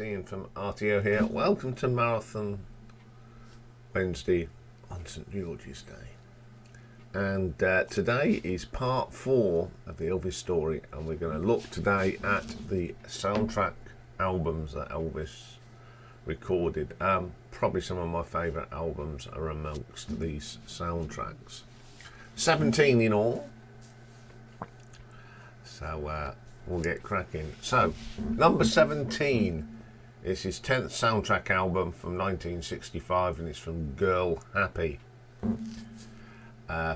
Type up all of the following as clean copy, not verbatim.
it's Ian from RTO here. Welcome to Marathon Wednesday on St George's Day. And today is part 4 of the Elvis story, and we're going to look today at the soundtrack albums that Elvis recorded. Probably some of my favourite albums are amongst these soundtracks. 17 in all. So we'll get cracking. So, number 17 is his 10th soundtrack album from 1965, and it's from Girl Happy.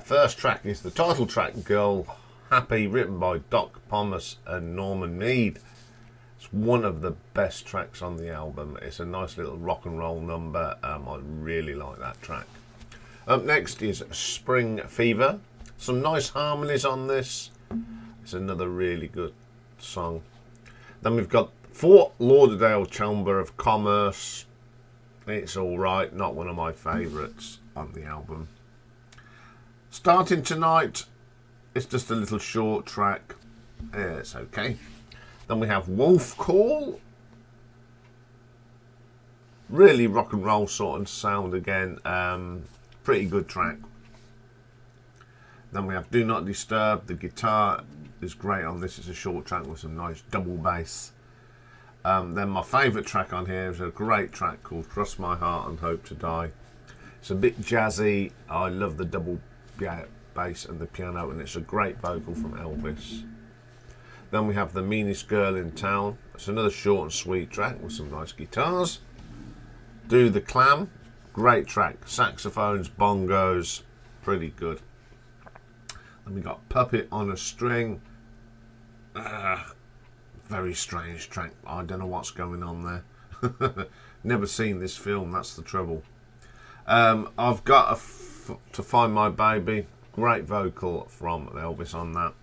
First track is the title track, Girl Happy, written by Doc Pomus and Norman Mead. It's one of the best tracks on the album. It's a nice little rock and roll number. I really like that track. Up next is Spring Fever. Some nice harmonies on this. It's another really good song. Then we've got Fort Lauderdale Chamber of Commerce. It's alright, not one of my favourites on the album. Starting Tonight, it's just a little short track. Yeah, it's okay. Then we have Wolf Call. Really rock and roll sort of sound again. Pretty good track. Then we have Do Not Disturb. The guitar is great on this. It's a short track with some nice double bass. Then my favourite track on here is a great track called Cross My Heart and Hope to Die. It's a bit jazzy. I love the double bass and the piano, and it's a great vocal from Elvis. Then we have The Meanest Girl in Town. It's another short and sweet track with some nice guitars. Do the Clam. Great track. Saxophones, bongos. Pretty good. Then we got Puppet on a String. Very strange track. I don't know what's going on there. Never seen this film, that's the trouble. I've got To Find My Baby. Great vocal from Elvis on that.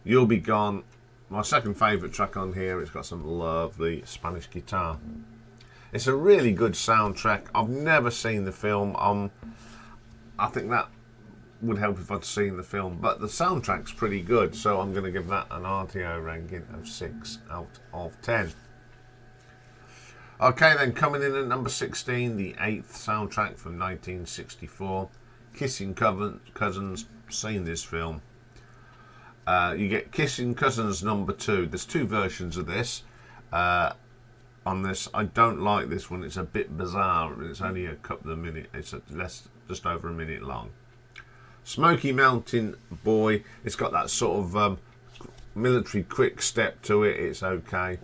You'll Be Gone. My second favourite track on here. It's got some lovely Spanish guitar. It's a really good soundtrack. I've never seen the film. I think that would help if I'd seen the film, but the soundtrack's pretty good, so I'm going to give that an RTO ranking of 6 out of 10. Okay, then coming in at number 16, the 8th soundtrack from 1964, Kissin Cousins. Seen this film. You get Kissin Cousins number 2. There's 2 versions of this. On this, I don't like this one. It's a bit bizarre. It's only a couple of minutes. It's just over a minute long. Smoky Mountain Boy. It's got that sort of military quick step to it. It's okay.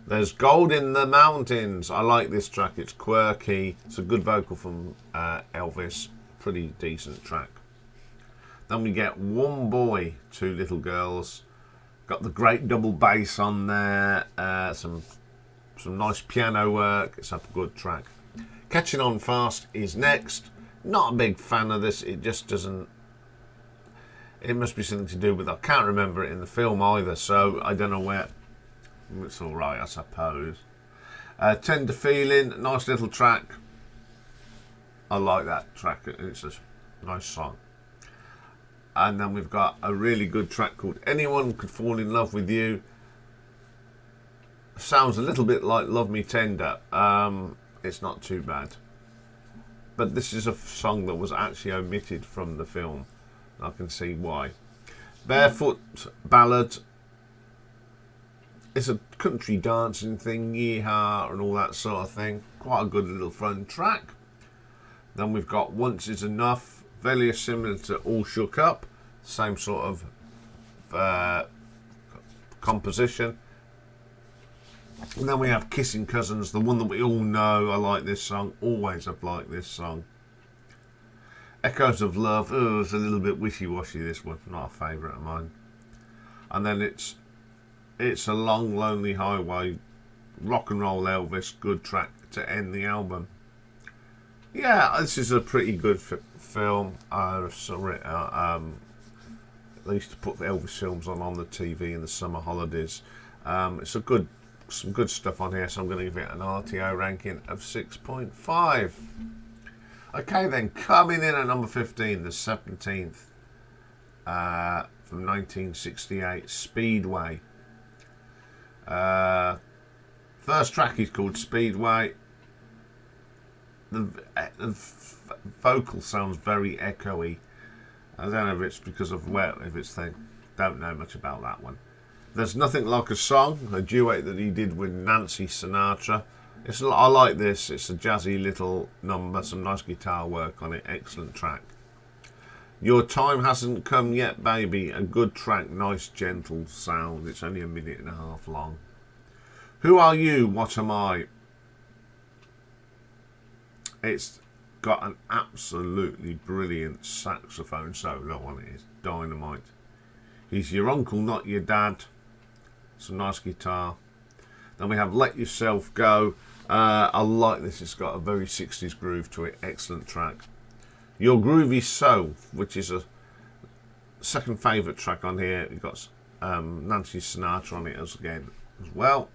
There's Gold in the Mountains. I like this track. It's quirky. It's a good vocal from Elvis. Pretty decent track. Then we get One Boy, Two Little Girls. Got the great double bass on there. Some nice piano work. It's a good track. Catching On Fast is next. Not a big fan of this. It just doesn't. It must be something to do with, I can't remember it in the film either, so I don't know where. It's alright, I suppose. Tender Feeling, nice little track. I like that track. It's a nice song. And then we've got a really good track called Anyone Could Fall in Love with You. Sounds a little bit like Love Me Tender. It's not too bad. But this is a song that was actually omitted from the film. I can see why. Barefoot Ballad. It's a country dancing thing, yeehaw, and all that sort of thing. Quite a good little fun track. Then we've got Once Is Enough. Very similar to All Shook Up. Same sort of composition. And then we have Kissin Cousins, the one that we all know. I like this song. Always have liked this song. Echoes of Love. Oh, it's a little bit wishy-washy, this one. Not a favourite of mine. And then it's A Long Lonely Highway. Rock and roll Elvis. Good track to end the album. Yeah, this is a pretty good film. I used to put the Elvis films on the TV in the summer holidays. It's some good stuff on here, so I'm going to give it an RTO ranking of 6.5. Okay, then coming in at number 15, the 17th from 1968, Speedway. First track is called Speedway. The vocal sounds very echoey. I don't know if it's because of if it's thing. Don't know much about that one. There's Nothing Like a Song, a duet that he did with Nancy Sinatra. I like this. It's a jazzy little number, some nice guitar work on it. Excellent track. Your Time Hasn't Come Yet, Baby. A good track, nice gentle sound. It's only 1.5 minutes long. Who Are You? What Am I? It's got an absolutely brilliant saxophone solo on it. It's dynamite. He's your uncle, not your dad. Some nice guitar. Then we have Let Yourself Go. I like this. It's got a very 60s groove to it. Excellent track. Your Groovy Soul, which is a second favourite track on here. You've got Nancy Sinatra on it as well.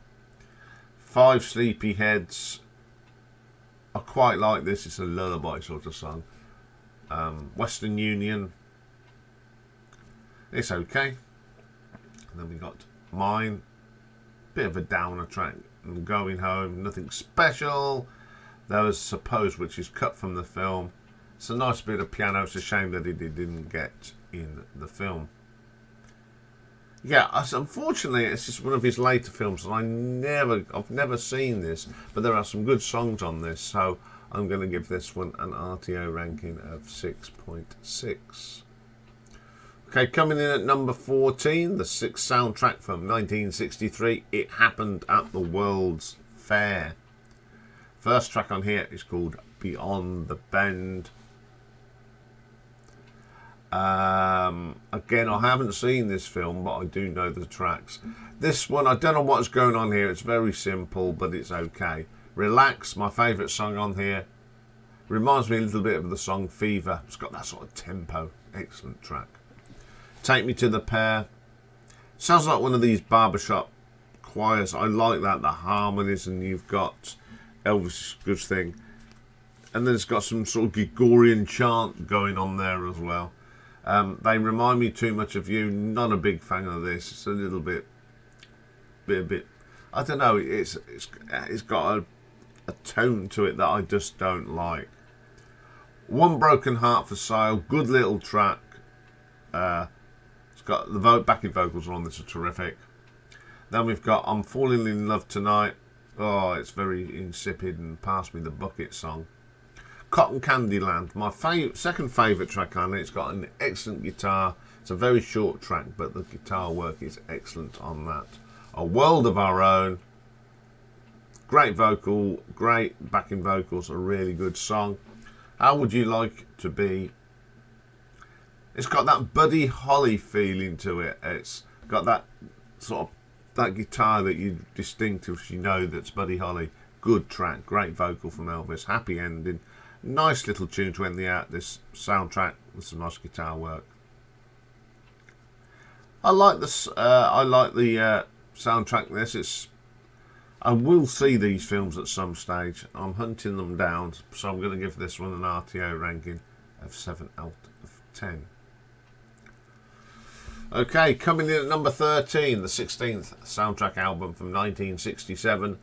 Five Sleepy Heads. I quite like this. It's a lullaby sort of song. Western Union. It's okay. And then we got Mine. Bit of a downer track. And Going Home. Nothing special. There was Suppose, which is cut from the film. It's a nice bit of piano. It's a shame that it didn't get in the film. Yeah, unfortunately, it's just one of his later films, and I've never seen this, but there are some good songs on this, so I'm going to give this one an RTO ranking of 6.6. Okay, coming in at number 14, the 6th soundtrack from 1963, It Happened at the World's Fair. First track on here is called Beyond the Bend. Again, I haven't seen this film, but I do know the tracks. This one, I don't know what's going on here. It's very simple, but it's okay. Relax, my favourite song on here. Reminds me a little bit of the song Fever. It's got that sort of tempo. Excellent track. Take Me to the Pair. Sounds like one of these barbershop choirs. I like that, the harmonies, and you've got Elvis' good thing. And then it's got some sort of Gregorian chant going on there as well. They remind me too much of you. Not a big fan of this. It's a little bit. I don't know. It's got a tone to it that I just don't like. One Broken Heart for Sale. Good little track. It's got the backing vocals on this are terrific. Then we've got I'm Falling in Love Tonight. Oh, it's very insipid and Pass Me the Bucket song. Cotton Candy Land, my second favourite track on it. It's got an excellent guitar. It's a very short track, but the guitar work is excellent on that. A World of Our Own. Great vocal, great backing vocals, a really good song. How Would You Like to Be? It's got that Buddy Holly feeling to it. It's got that sort of that guitar that you distinctively know that's Buddy Holly. Good track, great vocal from Elvis. Happy ending. Nice little tune to end this soundtrack with some nice guitar work. I like this. I like the soundtrack. I will see these films at some stage. I'm hunting them down, so I'm going to give this one an RTO ranking of 7 out of 10. Okay, coming in at number 13, the 16th soundtrack album from 1967,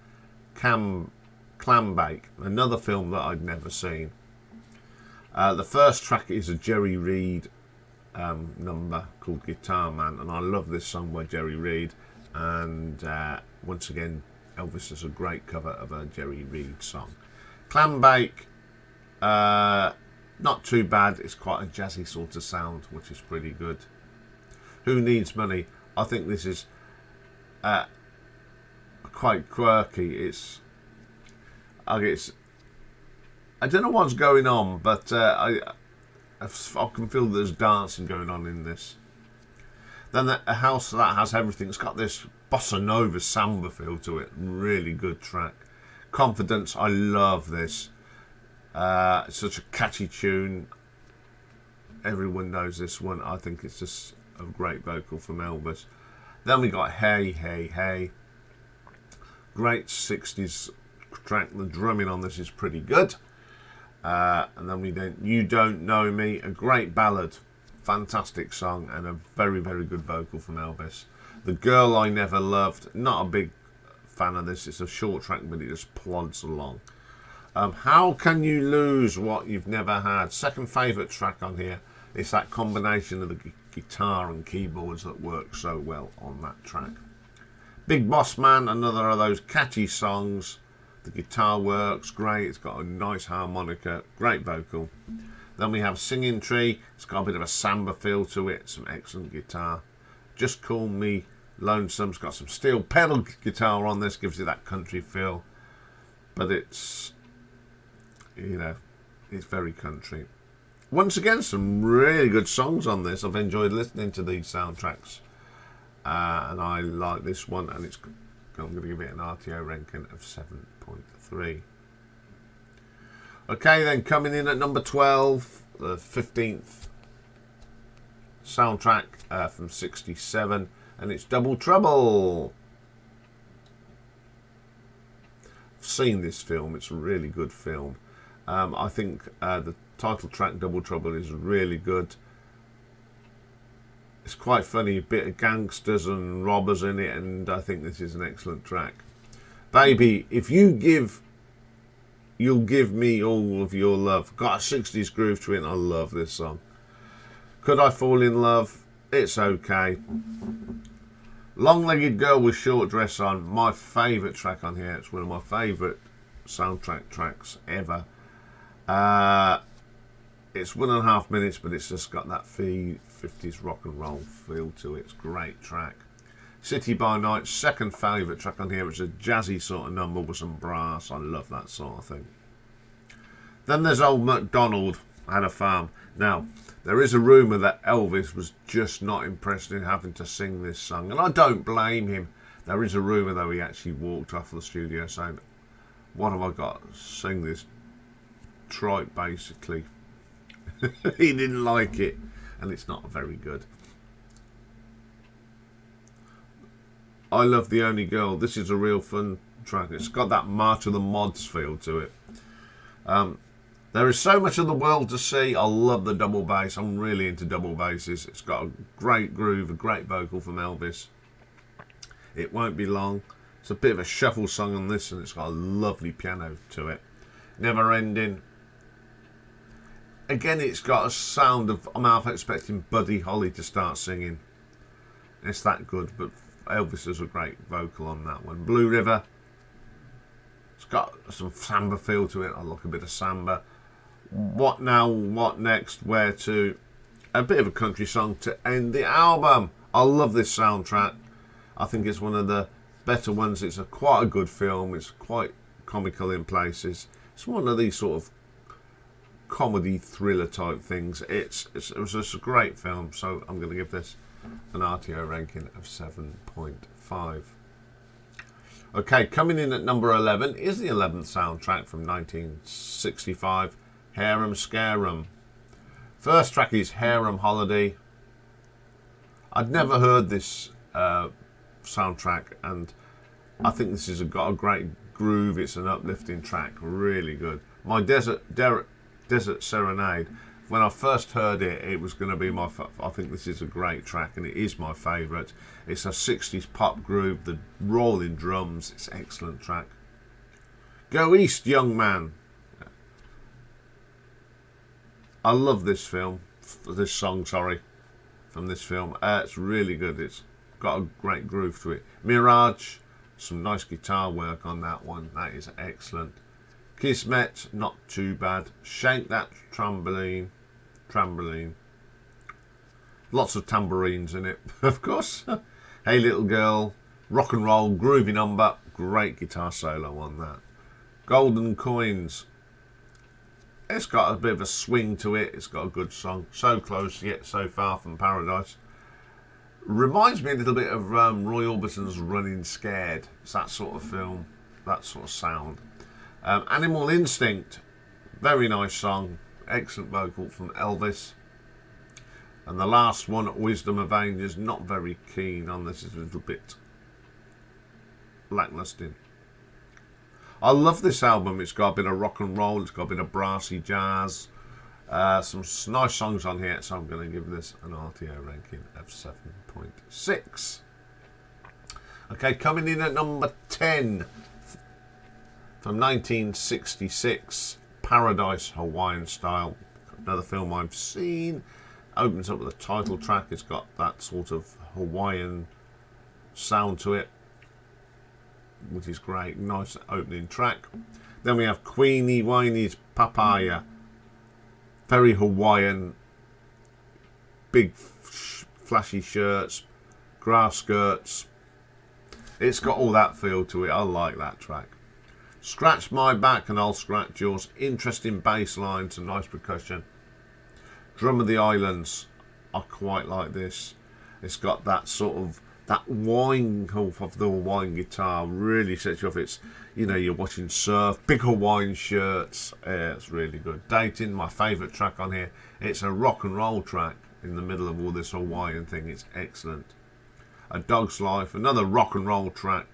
Clambake, another film that I'd never seen. The first track is a Jerry Reed number called Guitar Man, and I love this song by Jerry Reed. And once again, Elvis is a great cover of a Jerry Reed song. Clambake, not too bad. It's quite a jazzy sort of sound, which is pretty good. Who Needs Money? I think this is quite quirky. I don't know what's going on, but I can feel there's dancing going on in this. Then a house that has everything. It's got this bossa nova samba feel to it. Really good track. Confidence. I love this. It's such a catchy tune. Everyone knows this one. I think it's just a great vocal from Elvis. Then we got Hey Hey Hey. Great 60s track. The drumming on this is pretty good. And then You Don't Know Me, a great ballad, fantastic song, and a very, very good vocal from Elvis. The Girl I Never Loved, not a big fan of this. It's a short track, but it just plods along. How Can You Lose What You've Never Had? Second favourite track on here. It's that combination of the guitar and keyboards that work so well on that track. Big Boss Man, another of those catchy songs. The guitar works great. It's got a nice harmonica, great vocal. Then we have Singing Tree. It's got a bit of a samba feel to it. Some excellent guitar. Just Call Me Lonesome. It's got some steel pedal guitar on this. Gives you that country feel. But it's, you know, it's very country. Once again, some really good songs on this. I've enjoyed listening to these soundtracks. And I like this one. And it's, I'm going to give it an RTO ranking of 7.3. Okay, then coming in at number 12, the 15th soundtrack from 67, and it's Double Trouble. I've seen this film, it's a really good film. I think the title track, Double Trouble, is really good. It's quite funny, a bit of gangsters and robbers in it, and I think this is an excellent track. Baby, if you give, you'll give me all of your love. Got a 60s groove to it, and I love this song. Could I Fall in Love? It's okay. Long-Legged Girl with Short Dress On, my favourite track on here. It's one of my favourite soundtrack tracks ever. It's 1.5 minutes, but it's just got that 50s rock and roll feel to it. It's a great track. City by Night, second favourite track on here. It's a jazzy sort of number with some brass. I love that sort of thing. Then there's Old MacDonald Had a Farm. Now, there is a rumour that Elvis was just not impressed in having to sing this song, and I don't blame him. There is a rumour, though, he actually walked off the studio saying, what have I got to sing this tripe, basically. He didn't like it, and it's not very good. I Love the Only Girl. This is a real fun track. It's got that March of the Mods feel to it. There is so much of the world to see. I love the double bass. I'm really into double basses. It's got a great groove, a great vocal from Elvis. It Won't Be Long. It's a bit of a shuffle song on this, and it's got a lovely piano to it. Never Ending. Again, it's got a sound of, I'm half expecting Buddy Holly to start singing. It's that good, but Elvis has a great vocal on that one. Blue River. It's got some samba feel to it. I like a bit of samba. What Now, What Next, Where To. A bit of a country song to end the album. I love this soundtrack. I think it's one of the better ones. It's quite a good film. It's quite comical in places. It's one of these sort of comedy thriller type things. It was just a great film, so I'm going to give this an RTO ranking of 7.5. Okay, coming in at number 11 is the 11th soundtrack from 1965, Harum Scarum. First track is Harum Holiday. I'd never heard this soundtrack, and I think this has got a great groove. It's an uplifting track, really good. My Desert Serenade, when I first heard it, it was going to be my, I think this is a great track, and it is my favourite. It's a 60s pop groove, the rolling drums, it's an excellent track. Go East, Young Man. I love this film, this song, sorry, from this film. It's really good. It's got a great groove to it. Mirage, some nice guitar work on that one. That is excellent. Kismet, not too bad. Shake That Trampoline. Lots of tambourines in it, of course. Hey Little Girl, rock and roll, groovy number. Great guitar solo on that. Golden Coins. It's got a bit of a swing to it. It's got a good song. So Close Yet So Far from Paradise. Reminds me a little bit of Roy Orbison's Running Scared. It's that sort of film, that sort of sound. Animal Instinct, very nice song, excellent vocal from Elvis. And the last one, Wisdom of Angels, not very keen on this, it's a little bit lacklustre. I love this album. It's got a bit of rock and roll, it's got a bit of brassy jazz, some nice songs on here, so I'm going to give this an RTO ranking of 7.6. Okay, coming in at number 10 from 1966, Paradise Hawaiian Style. Another film I've seen. Opens up with a title track. It's got that sort of Hawaiian sound to it, which is great. Nice opening track. Then we have Queenie Winie's Papaya. Very Hawaiian. Big flashy shirts, grass skirts. It's got all that feel to it. I like that track. Scratch My Back and I'll Scratch Yours. Interesting bass line, some nice percussion. Drum of the Islands. I quite like this. It's got that sort of, that whine of the Hawaiian guitar really sets you off. It's, you know, you're watching surf, big Hawaiian shirts. It's really good. Dating, my favourite track on here. It's a rock and roll track in the middle of all this Hawaiian thing. It's excellent. A Dog's Life, another rock and roll track.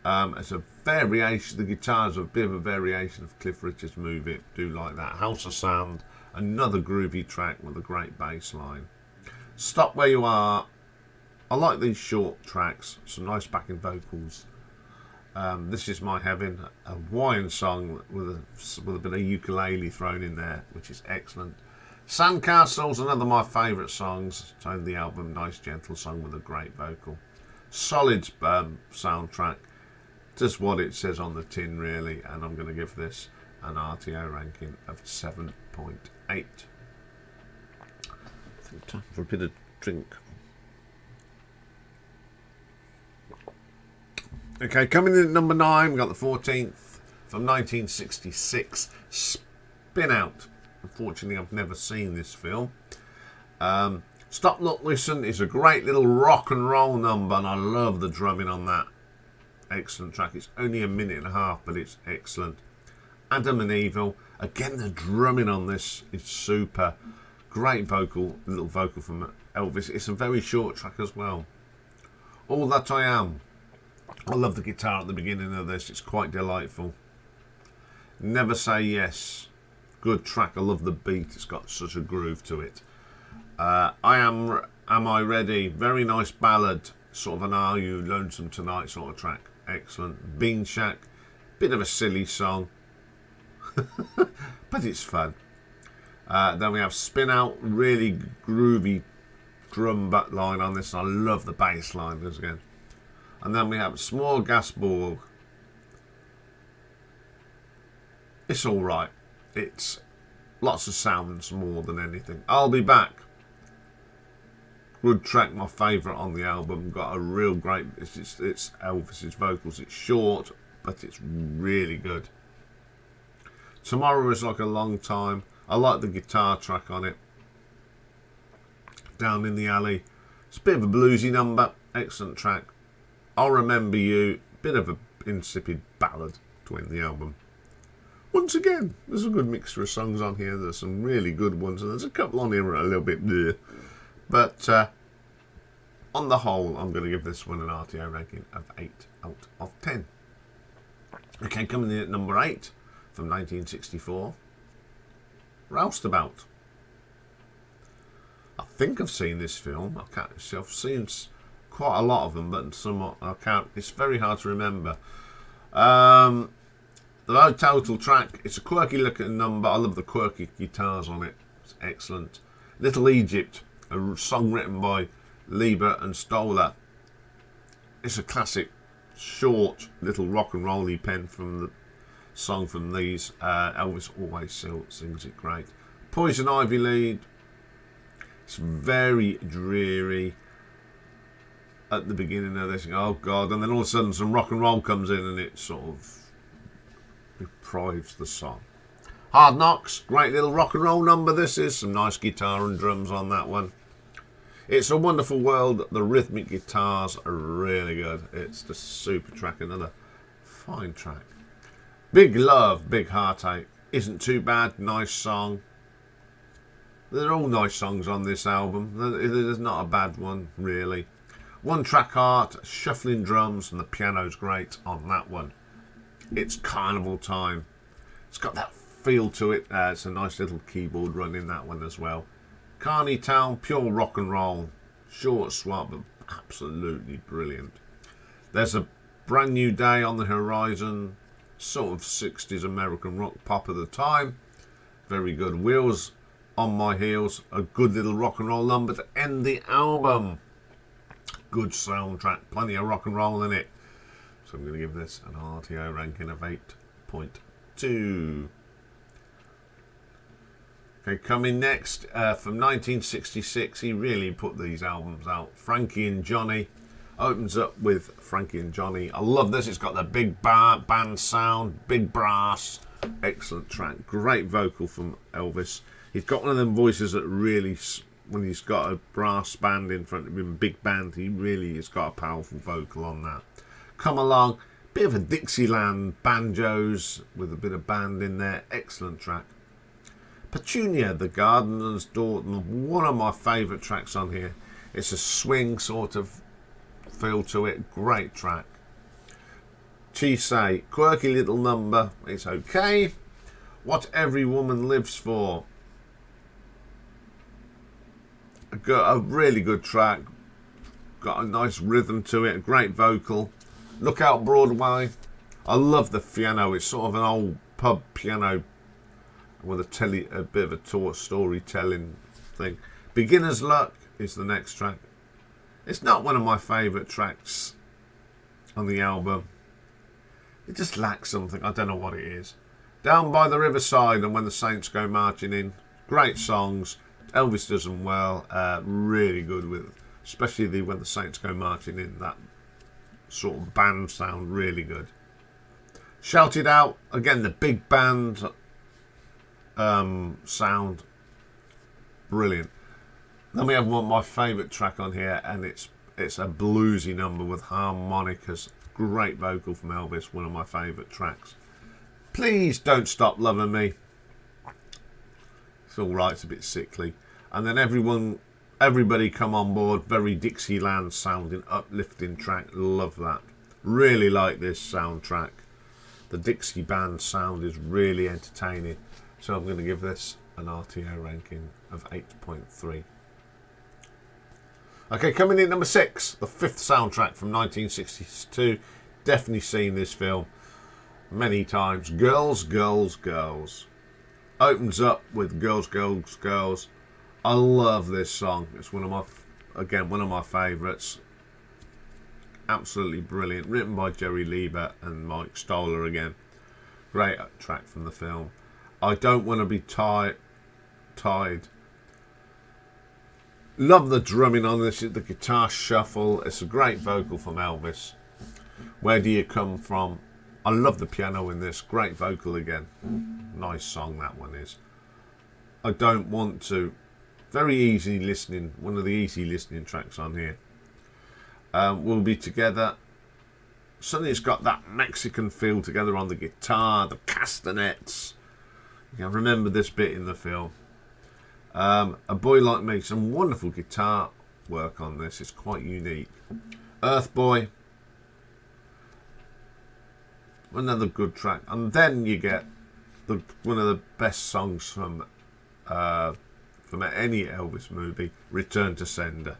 It's a variation. The guitar's a bit of a variation of Cliff Richard's Move It. Do like that. House of Sound, another groovy track with a great bass line. Stop Where You Are. I like these short tracks. Some nice backing vocals. This Is My Heaven, a Hawaiian song with a bit of ukulele thrown in there, which is excellent. Sandcastles, another of my favourite songs. It's on the album. Nice gentle song with a great vocal. Solid soundtrack. Just what it says on the tin, really. And I'm going to give this an RTO ranking of 7.8. I think time for a bit of drink. Okay, coming in at number 9, we've got the 14th from 1966, Spinout. Unfortunately, I've never seen this film. Stop, Look, Listen is a great little rock and roll number, and I love the drumming on that. Excellent track. It's only a minute and a half, but it's excellent. Adam and Evil. Again, the drumming on this is super. Great vocal, little vocal from Elvis. It's a very short track as well. All That I Am. I love the guitar at the beginning of this. It's quite delightful. Never Say Yes. Good track. I love the beat. It's got such a groove to it. Am I Ready? Very nice ballad. Sort of an Are You Lonesome Tonight sort of track. Excellent. Bean Shack. Bit of a silly song. But it's fun. Then we have Spin Out. Really groovy drum back line on this. I love the bass line again. And then we have Small Gasborg. It's alright. It's lots of sounds more than anything. I'll Be Back. Good track, my favourite on the album. Got a real great... It's Elvis's vocals. It's short, but it's really good. Tomorrow Is Like a Long Time. I like the guitar track on it. Down in the Alley. It's a bit of a bluesy number. Excellent track. I'll Remember You. Bit of an insipid ballad to end the album. Once again, there's a good mixture of songs on here. There's some really good ones, and there's a couple on here a little bit bleh. But on the whole, I'm going to give this one an RTO ranking of 8 out of 10. Okay, coming in at number 8 from 1964, Roustabout. I think I've seen this film. I've seen quite a lot of them, but some I can't. It's very hard to remember. The total track, it's a quirky looking number. I love the quirky guitars on it. It's excellent. Little Egypt, a song written by Lieber and Stoller. It's a classic, short, little rock and roll-y pen from the song from these. Elvis always sings it great. Poison Ivy lead. It's very dreary at the beginning of this. Oh God! And then all of a sudden, some rock and roll comes in, and it sort of deprives the song. Hard Knocks, great little rock and roll number. This is some nice guitar and drums on that one. It's a Wonderful World. The rhythmic guitars are really good. It's the super track, another fine track. Big Love, Big Heartache. Isn't Too Bad, nice song. They're all nice songs on this album. There's not a bad one, really. One Track Heart, shuffling drums, and the piano's great on that one. It's Carnival Time. It's got that feel to it. It's a nice little keyboard run in that one as well. Carney Town, pure rock and roll. Short, swap, but absolutely brilliant. There's a Brand New Day on the Horizon, sort of 60s American rock pop at the time. Very good. Wheels on My Heels, a good little rock and roll number to end the album. Good soundtrack, plenty of rock and roll in it. So I'm going to give this an RTO ranking of 8.2. Okay, coming next, from 1966, he really put these albums out. Frankie and Johnny opens up with Frankie and Johnny. I love this. It's got the big band sound, big brass. Excellent track. Great vocal from Elvis. He's got one of them voices that really, when he's got a brass band in front of him, big band, he really has got a powerful vocal on that. Come Along, bit of a Dixieland banjos with a bit of band in there. Excellent track. Petunia, the Gardener's Daughter, one of my favourite tracks on here. It's a swing sort of feel to it. Great track. Say, quirky little number. It's okay. What Every Woman Lives For. A really good track. Got a nice rhythm to it. A great vocal. Look Out Broadway. I love the piano. It's sort of an old pub piano with a bit of a storytelling thing. Beginner's Luck is the next track. It's not one of my favourite tracks on the album. It just lacks something. I don't know what it is. Down by the Riverside and When the Saints Go Marching In. Great songs. Elvis does them well. Really good with, especially the When the Saints Go Marching In. That sort of band sound, really good. Shout It Out. Again, the big band sound. Brilliant. Then we have one of my favourite track on here, and it's a bluesy number with harmonicas. Great vocal from Elvis, one of my favourite tracks. Please Don't Stop Loving Me. It's alright, it's a bit sickly. And then Everybody Come On Board, very Dixieland sounding, uplifting track. Love that. Really like this soundtrack. The Dixie band sound is really entertaining. So I'm going to give this an RTO ranking of 8.3. Okay, coming in number 6, the fifth soundtrack from 1962. Definitely seen this film many times. Girls, Girls, Girls. Opens up with Girls, Girls, Girls. I love this song. It's one of my favourites. Absolutely brilliant. Written by Jerry Lieber and Mike Stoller again. Great track from the film. I Don't Want to Be Tied. Love the drumming on this, the guitar shuffle. It's a great vocal from Elvis. Where Do You Come From? I love the piano in this. Great vocal again. Nice song that one is. I Don't Want To. Very easy listening. One of the easy listening tracks on here. We'll Be Together. Suddenly it's got that Mexican feel together on the guitar, the castanets. You can remember this bit in the film. A Boy Like Me, some wonderful guitar work on this. It's quite unique. Earth Boy, another good track. And then you get one of the best songs from any Elvis movie, Return to Sender.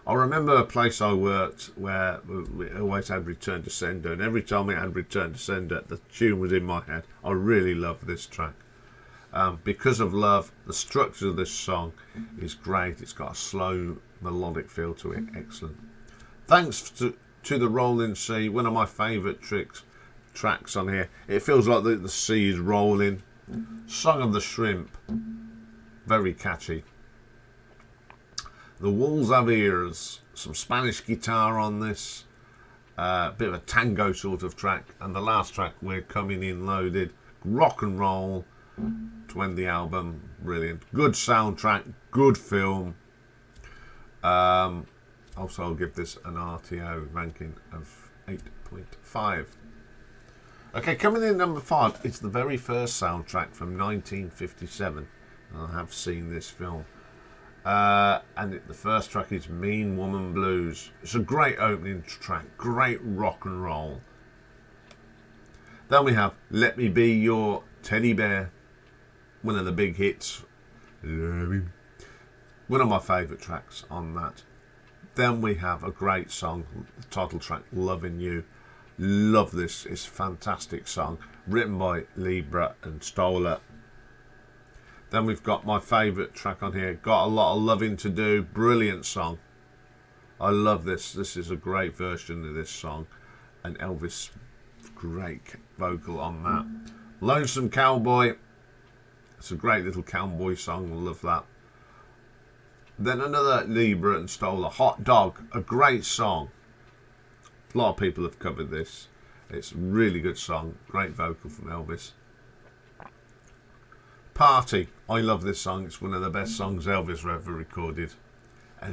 I remember a place I worked where we always had Return to Sender, and every time we had Return to Sender, the tune was in my head. I really love this track. Because of Love, the structure of this song is great. It's got a slow melodic feel to it. Excellent. Thanks to the Rolling Sea, one of my favourite tracks on here. It feels like the sea is rolling. Song of the Shrimp, very catchy. The Walls Have Ears, some Spanish guitar on this. Bit of a tango sort of track. And the last track, We're Coming In Loaded. Rock and roll to end the album. Brilliant. Good soundtrack, good film. Also, I'll give this an RTO ranking of 8.5. Okay, coming in number 5, it's the very first soundtrack from 1957. I have seen this film. And the first track is Mean Woman Blues. It's a great opening track, great rock and roll. Then we have Let Me Be Your Teddy Bear, one of the big hits. One of my favourite tracks on that. Then we have a great song, the title track, Loving You. Love this. It's a fantastic song. Written by Libra and Stoller. Then we've got my favourite track on here. Got a Lot of Loving to Do. Brilliant song. I love this. This is a great version of this song. And Elvis, great vocal on that. Lonesome Cowboy. It's a great little cowboy song. I love that. Then another Libra and Stoller. Hot Dog. A great song. A lot of people have covered this. It's a really good song. Great vocal from Elvis. Party. I love this song. It's one of the best songs Elvis ever recorded.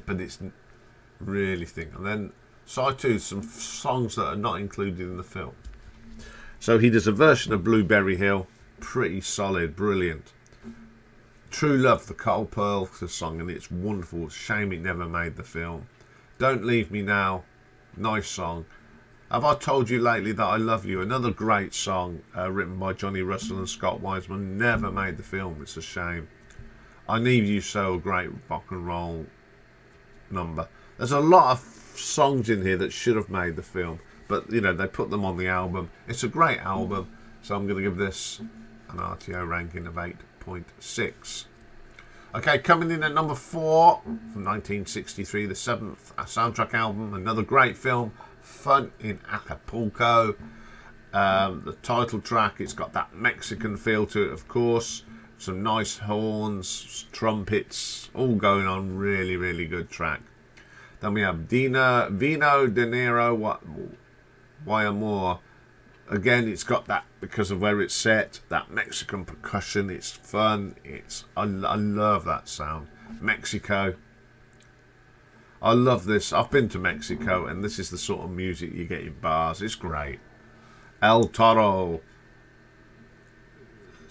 But it's really thick. And then side two, some songs that are not included in the film. So he does a version of Blueberry Hill. Pretty solid. Brilliant. True Love, the Cole Pearl song, and it's wonderful. Shame it never made the film. Don't Leave Me Now. Nice song. Have I Told You Lately That I Love You? Another great song written by Johnny Russell and Scott Wiseman. Never made the film. It's a shame. I Need You So, a great rock and roll number. There's a lot of songs in here that should have made the film, but you know, they put them on the album. It's a great album, so I'm going to give this an RTO ranking of 8.6. Okay, coming in at number 4 from 1963, the 7th soundtrack album. Another great film, Fun in Acapulco. The title track, it's got that Mexican feel to it, of course. Some nice horns, trumpets, all going on. Really, really good track. Then we have Vino de Nero Guayamor. Again, it's got that, because of where it's set, that Mexican percussion. It's fun. I love that sound. Mexico. I love this. I've been to Mexico, and this is the sort of music you get in bars. It's great. El Toro.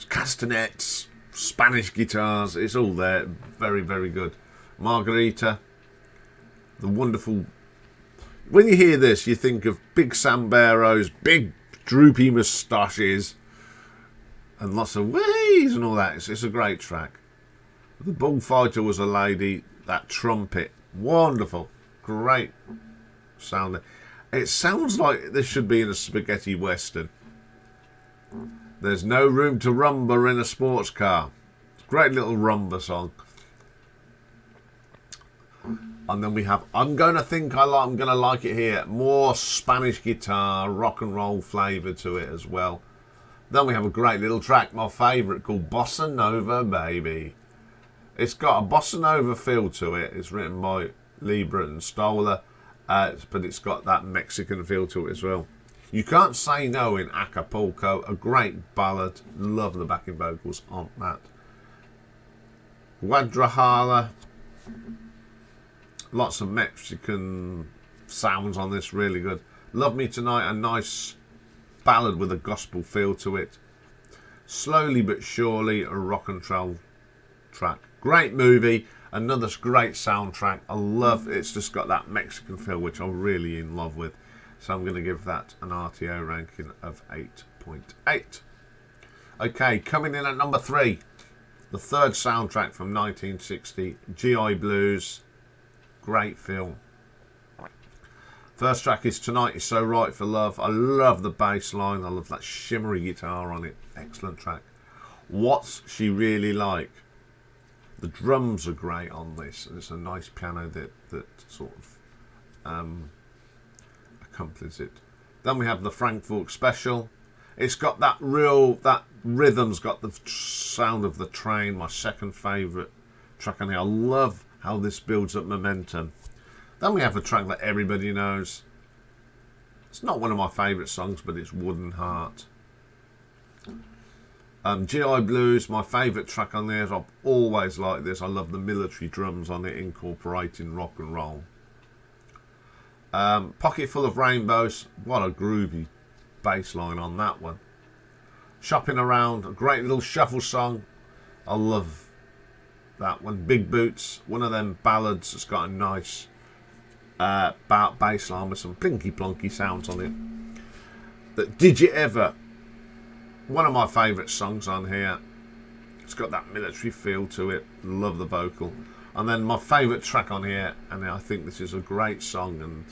Castanets. Spanish guitars. It's all there. Very, very good. Margarita. The wonderful... When you hear this, you think of big samberos, big droopy moustaches, and lots of wheeze and all that. It's a great track. The Bullfighter Was a Lady. That trumpet. Wonderful. Great sound. It sounds like this should be in a spaghetti western. There's No Room to Rumba in a Sports Car. Great little rumba song. And then we have I'm Gonna Like It Here. More Spanish guitar, rock and roll flavour to it as well. Then we have a great little track, my favourite, called Bossa Nova Baby. It's got a Bossa Nova feel to it. It's written by Libra and Stoller, but it's got that Mexican feel to it as well. You Can't Say No in Acapulco. A great ballad. Love the backing vocals on that. Guadalajara. Lots of Mexican sounds on this, really good. Love Me Tonight, a nice ballad with a gospel feel to it. Slowly But Surely, a rock and roll track. Great movie, another great soundtrack. I love it. It's just got that Mexican feel, which I'm really in love with. So I'm going to give that an RTO ranking of 8.8. Okay, coming in at number 3, the third soundtrack from 1960, GI Blues. Great film. First track is Tonight Is So Right for Love. I love the bass line. I love that shimmery guitar on it. Excellent track. What's She Really Like? The drums are great on this. There's a nice piano that sort of accompanies it. Then we have the Frankfurt Special. It's got that rhythm's got the sound of the train. My second favourite track on here. I love how this builds up momentum. Then we have a track that everybody knows. It's not one of my favourite songs, but it's Wooden Heart. GI Blues, my favourite track on there. I've always liked this. I love the military drums on it, incorporating rock and roll. Pocket Full of Rainbows. What a groovy bass line on that one. Shopping Around, a great little shuffle song. I love that one. Big Boots, one of them ballads that's got a nice bass line with some plinky plonky sounds on it. That Did You Ever, one of my favourite songs on here. It's got that military feel to it. Love the vocal. And then my favourite track on here, and I think this is a great song, and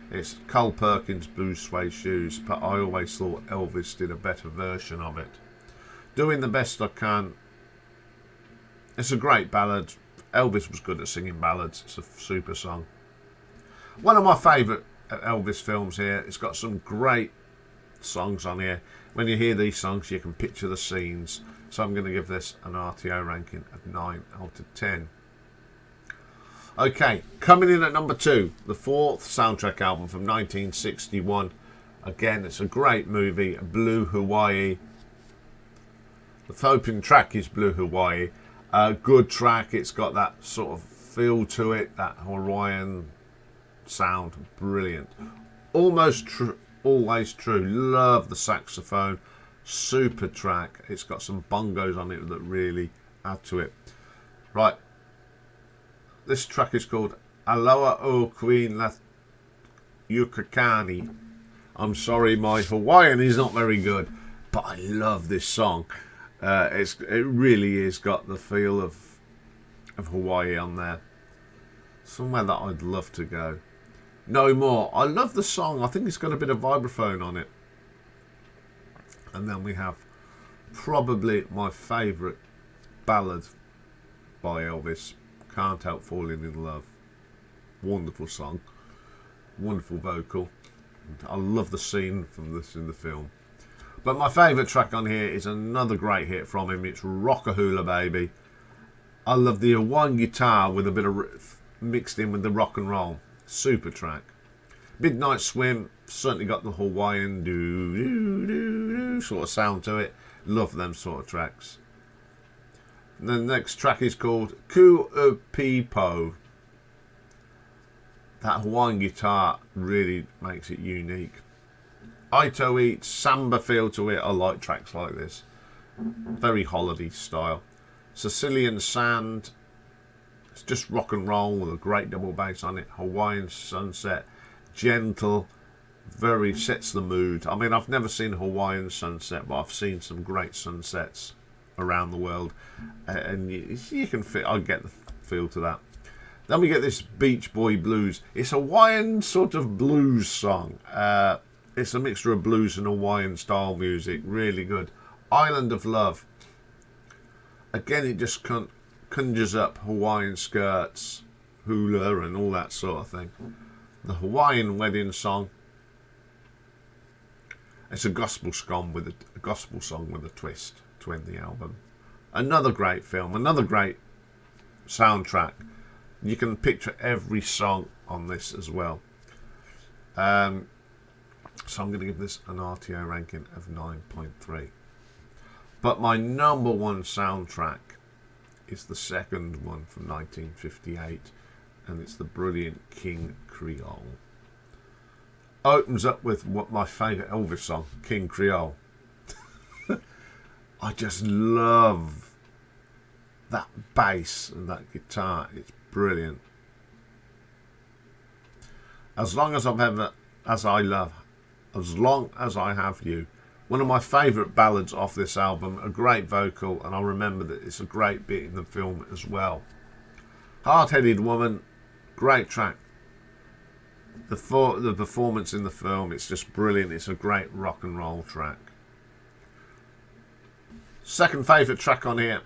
It's Cole Perkins' Blue Suede Shoes, but I always thought Elvis did a better version of it. Doing the Best I Can. It's a great ballad. Elvis was good at singing ballads. It's a super song. One of my favourite Elvis films here. It's got some great songs on here. When you hear these songs, you can picture the scenes. So I'm going to give this an RTO ranking of 9 out of 10. Okay, coming in at number 2, the 4th soundtrack album from 1961. Again, it's a great movie, Blue Hawaii. The opening track is Blue Hawaii. A good track. It's got that sort of feel to it, that Hawaiian sound. Brilliant. Almost true, always true. Love the saxophone. Super track. It's got some bongos on it that really add to it. Right. This track is called Aloha o Queen La Yukakani. I'm sorry, my Hawaiian is not very good, but I love this song. It really is got the feel of Hawaii on there. Somewhere that I'd love to go. No More. I love the song. I think it's got a bit of vibraphone on it. And then we have probably my favourite ballad by Elvis, Can't Help Falling in Love. Wonderful song. Wonderful vocal. I love the scene from this in the film. But my favourite track on here is another great hit from him. It's Rockahula Baby. I love the Hawaiian guitar with a bit of mixed in with the rock and roll. Super track. Midnight Swim, certainly got the Hawaiian do sort of sound to it. Love them sort of tracks. And the next track is called Ku'upipo. That Hawaiian guitar really makes it unique. Ito Eats, samba feel to it. I like tracks like this. Very holiday style. Sicilian Sand. It's just rock and roll with a great double bass on it. Hawaiian Sunset. Gentle. Very sets the mood. I mean, I've never seen a Hawaiian sunset, but I've seen some great sunsets around the world. And you can feel, I get the feel to that. Then we get this Beach Boy Blues. It's a Hawaiian sort of blues song. It's a mixture of blues and Hawaiian style music. Really good. Island of Love. Again, it just conjures up Hawaiian skirts, hula and all that sort of thing. The Hawaiian Wedding Song. It's a gospel song with a twist to end the album. Another great film. Another great soundtrack. You can picture every song on this as well. So I'm going to give this an RTO ranking of 9.3. But my number one soundtrack is the second one from 1958, and it's the brilliant King Creole. Opens up with what my favourite Elvis song, King Creole. I just love that bass and that guitar. It's brilliant. As long as I have you. One of my favourite ballads off this album, a great vocal, and I remember that it's a great bit in the film as well. Hard-Headed Woman, great track. The performance in the film, it's just brilliant. It's a great rock and roll track. Second favourite track on here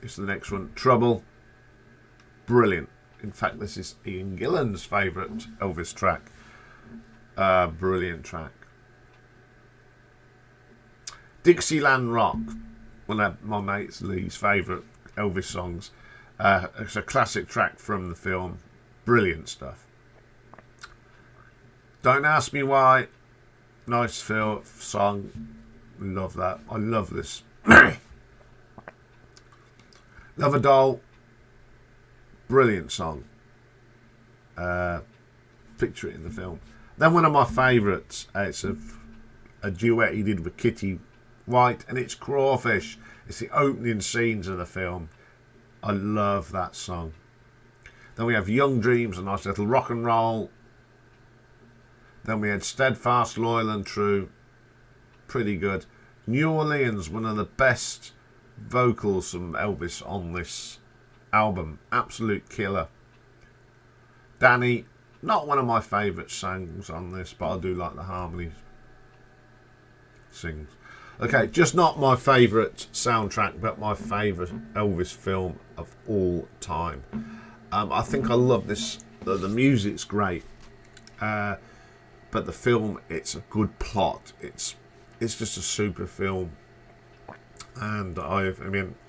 is the next one, Trouble. Brilliant. In fact, this is Ian Gillan's favourite Elvis track. Brilliant track. Dixieland Rock, one of my mates Lee's favourite Elvis songs. It's a classic track from the film. Brilliant stuff. Don't Ask Me Why. Nice song. Love that. I love this. Love a Doll. Brilliant song. Picture it in the film. Then one of my favourites. It's a duet he did with Kitty White, and it's Crawfish. It's the opening scenes of the film. I love that song. Then we have Young Dreams, a nice little rock and roll. Then we had Steadfast, Loyal and True. Pretty good. New Orleans, one of the best vocals from Elvis on this album. Absolute killer. Danny, Not one of my favourite songs on this, but I do like the harmonies. Sings. Okay, just not my favourite soundtrack, but my favourite Elvis film of all time. I think I love this. The music's great, but the film, it's a good plot. It's just a super film, and I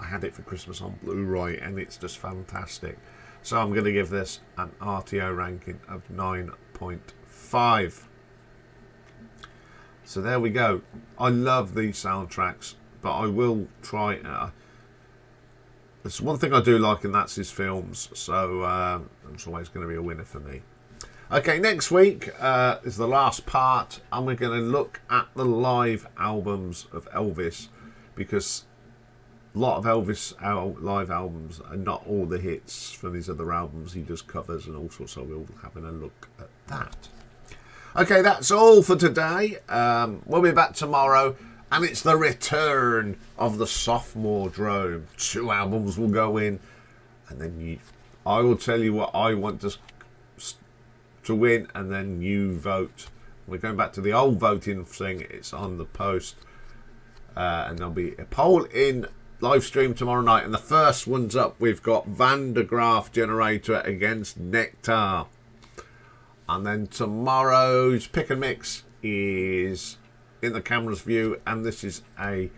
had it for Christmas on Blu-ray, and it's just fantastic. So I'm going to give this an RTO ranking of 9.5. So there we go. I love these soundtracks, but I will try. There's one thing I do like, and that's his films. So it's always going to be a winner for me. Okay, next week is the last part, and we're going to look at the live albums of Elvis, because a lot of Elvis live albums are not all the hits from his other albums. He does covers and all sorts, so we'll have a look at that. Okay, that's all for today. We'll be back tomorrow, and it's the return of the Sophomore Drome. 2 albums will go in, and then I will tell you what I want to win, and then you vote. We're going back to the old voting thing. It's on the post, and there'll be a poll in live stream tomorrow night, and the first one's up. We've got Van de Graaff Generator against Nectar. And then tomorrow's pick and mix is in the camera's view, and this is a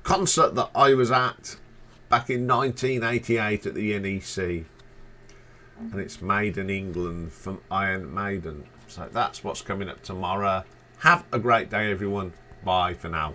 concert that I was at back in 1988 at the NEC, and it's Made in England from Iron Maiden. So that's what's coming up tomorrow. Have a great day, everyone. Bye for now.